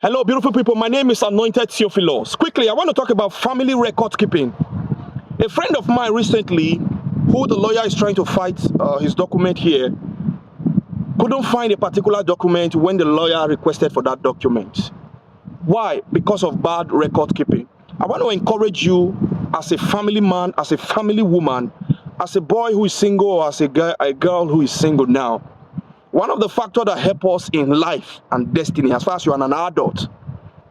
Hello, beautiful people. My name is Anointed Theo. Quickly, I want to talk about family record keeping. A friend of mine recently, who the lawyer is trying to fight his document here, couldn't find a particular document when the lawyer requested for that document. Why? Because of bad record keeping. I want to encourage you as a family man, as a family woman, as a boy who is single, or as a girl who is single now. One of the factors that help us in life and destiny, as far as you are an adult,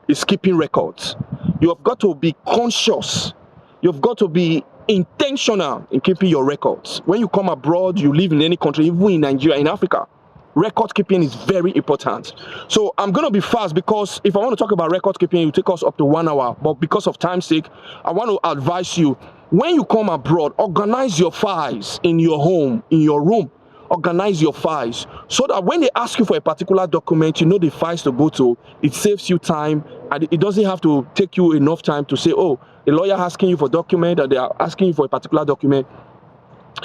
is keeping records. You have got to be conscious. You've got to be intentional in keeping your records. When you come abroad, you live in any country, even in Nigeria, in Africa, record keeping is very important. So I'm going to be fast because if I want to talk about record keeping, it will take us up to 1 hour. But because of time's sake, I want to advise you, when you come abroad, organize your files in your home, in your room. Organize your files so that when they ask you for a particular document, you know the files to go to. It saves you time, and it doesn't have to take you enough time to say, oh, the lawyer asking you for a document, or they are asking you for a particular document.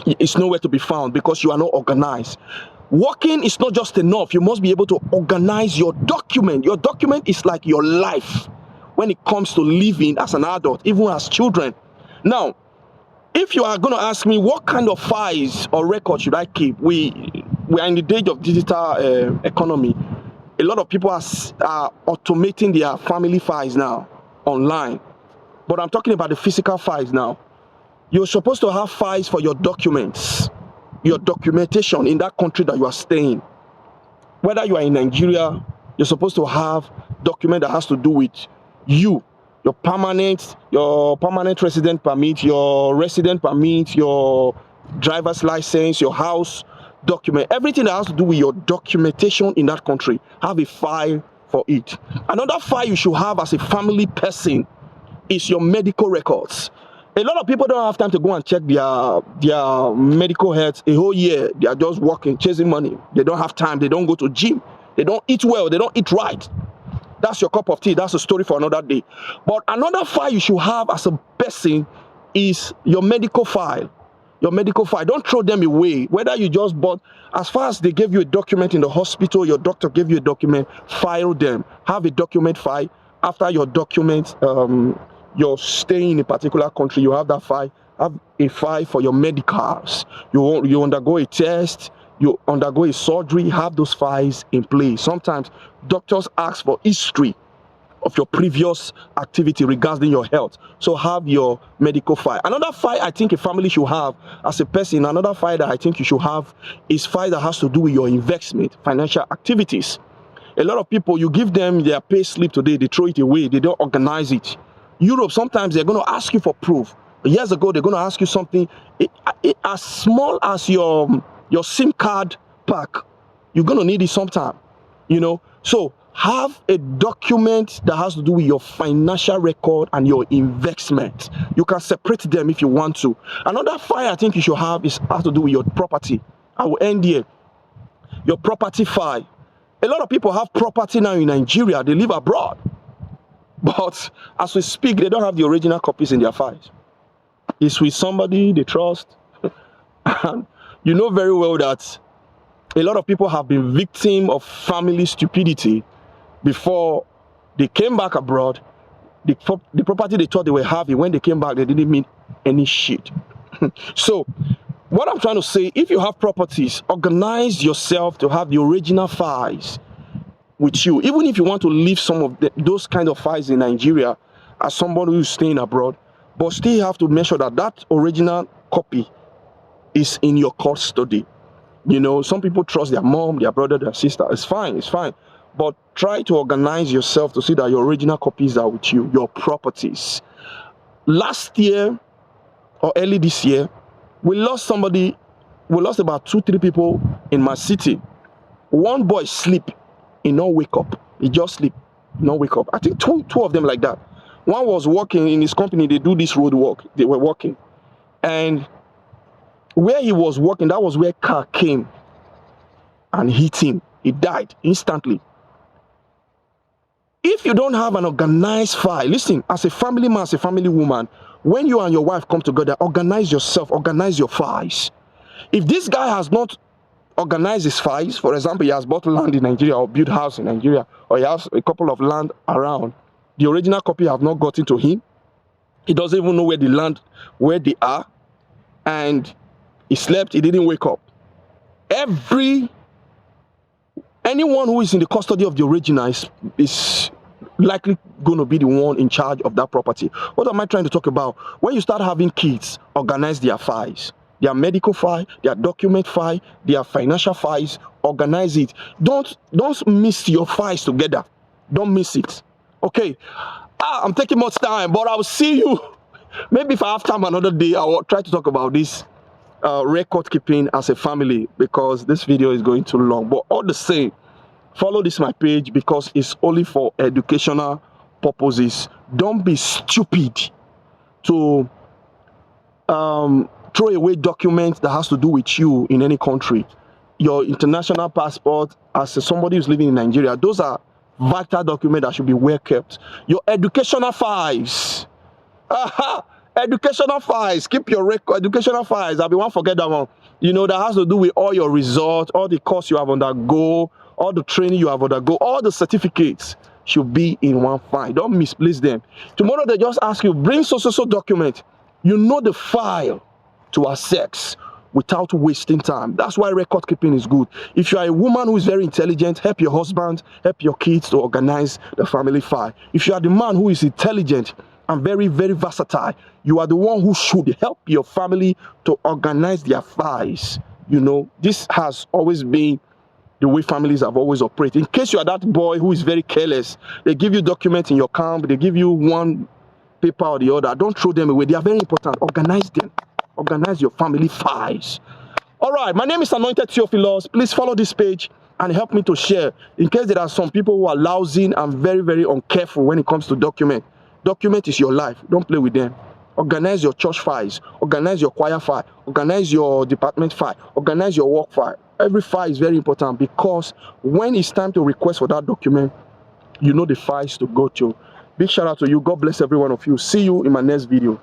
It's nowhere to be found because you are not organized. Working is not just enough. You must be able to organize your document. Your document is like your life when it comes to living as an adult, even as children. Now, if you are going to ask me what kind of files or records should I keep, we are in the age of digital economy. A lot of people are automating their family files now online. But I'm talking about the physical files now. You're supposed to have files for your documents, your documentation in that country that you are staying. Whether you are in Nigeria, you're supposed to have document that has to do with you. Your permanent resident permit, your resident permit, your driver's license, your house document, everything that has to do with your documentation in that country, have a file for it. Another file you should have as a family person is your medical records. A lot of people don't have time to go and check their medical health a whole year. They are just working, chasing money. They don't have time. They don't go to gym. They don't eat well. They don't eat right. That's your cup of tea. That's a story for another day. But another file you should have as a person is your medical file. Your medical file. Don't throw them away. Whether you just bought, as far as they gave you a document in the hospital, your doctor gave you a document, file them. Have a document file. After your document, you're staying in a particular country, you have that file. Have a file for your medicals. You undergo a test, you undergo a surgery, have those files in place. Sometimes doctors ask for history of your previous activity regarding your health. So have your medical file. Another file I think a family should have as a person, another file that I think you should have is file that has to do with your investment, financial activities. A lot of people, you give them their pay slip today, they throw it away, they don't organize it. Europe, sometimes they're going to ask you for proof. Years ago, they're going to ask you something as small as your SIM card pack. You're going to need it sometime, you know. So have a document that has to do with your financial record and your investment. You can separate them if you want to. Another file I think you should have has to do with your property. I will end here. Your property file. A lot of people have property now in Nigeria. They live abroad. But as we speak, they don't have the original copies in their files. It's with somebody they trust. And you know very well that a lot of people have been victim of family stupidity before they came back abroad. The property they thought they were having, when they came back, they didn't mean any shit. So what I'm trying to say, if you have properties, organize yourself to have the original files with you. Even if you want to leave some of those kind of files in Nigeria as somebody who's staying abroad, but still have to make sure that that original copy is in your custody. You know, some people trust their mom, their brother, their sister. It's fine, it's fine. But try to organize yourself to see that your original copies are with you, your properties. Last year or early this year, we lost about 2-3 people in my city. One boy sleep. He not wake up. He just sleep, not wake up. I think two of them like that. One was working in his company. They do this road work. They were working, and where he was working, that was where car came and hit him. He died instantly. If you don't have an organized file, listen, as a family man, as a family woman, when you and your wife come together, organize yourself, organize your files. If this guy has not organize his files. For example, he has bought land in Nigeria or built house in Nigeria, or he has a couple of land around. The original copy have not gotten to him. He doesn't even know where the land, where they are, and he slept, he didn't wake up. Anyone who is in the custody of the original is likely going to be the one in charge of that property. What am I trying to talk about? When you start having kids, organize their files. Their medical file, their document file, their financial files, organize it. Don't miss your files together. Don't miss it. Okay. I'm taking much time, but I'll see you. Maybe if I have time another day, I'll try to talk about this record keeping as a family, because this video is going too long. But all the same, follow this my page, because it's only for educational purposes. Don't be stupid to throw away documents that has to do with you in any country. Your international passport, as somebody who's living in Nigeria, those are vital documents that should be well kept. Your educational files. Educational files. Keep your record. Educational files. I'll be one forget that one. You know, that has to do with all your results, all the course you have undergo, all the training you have undergo, all the certificates should be in one file. Don't misplace them. Tomorrow they just ask you, bring so document. You know the file to access without wasting time. That's why record keeping is good. If you are a woman who is very intelligent, help your husband, help your kids to organize the family file. If you are the man who is intelligent and very, very versatile, you are the one who should help your family to organize their files. You know, this has always been the way families have always operated. In case you are that boy who is very careless, they give you documents in your camp, they give you one paper or the other. Don't throw them away. They are very important. Organize them. Organize your family files. All right, my name is Anointed Theo. Please follow this page and help me to share, in case there are some people who are lousy and very, very uncareful when it comes to document. Document is your life. Don't play with them. Organize your church files. Organize your choir file. Organize your department file. Organize your work file. Every file is very important, because when it's time to request for that document, you know the files to go to. Big shout out to you. God bless every one of you. See you in my next video.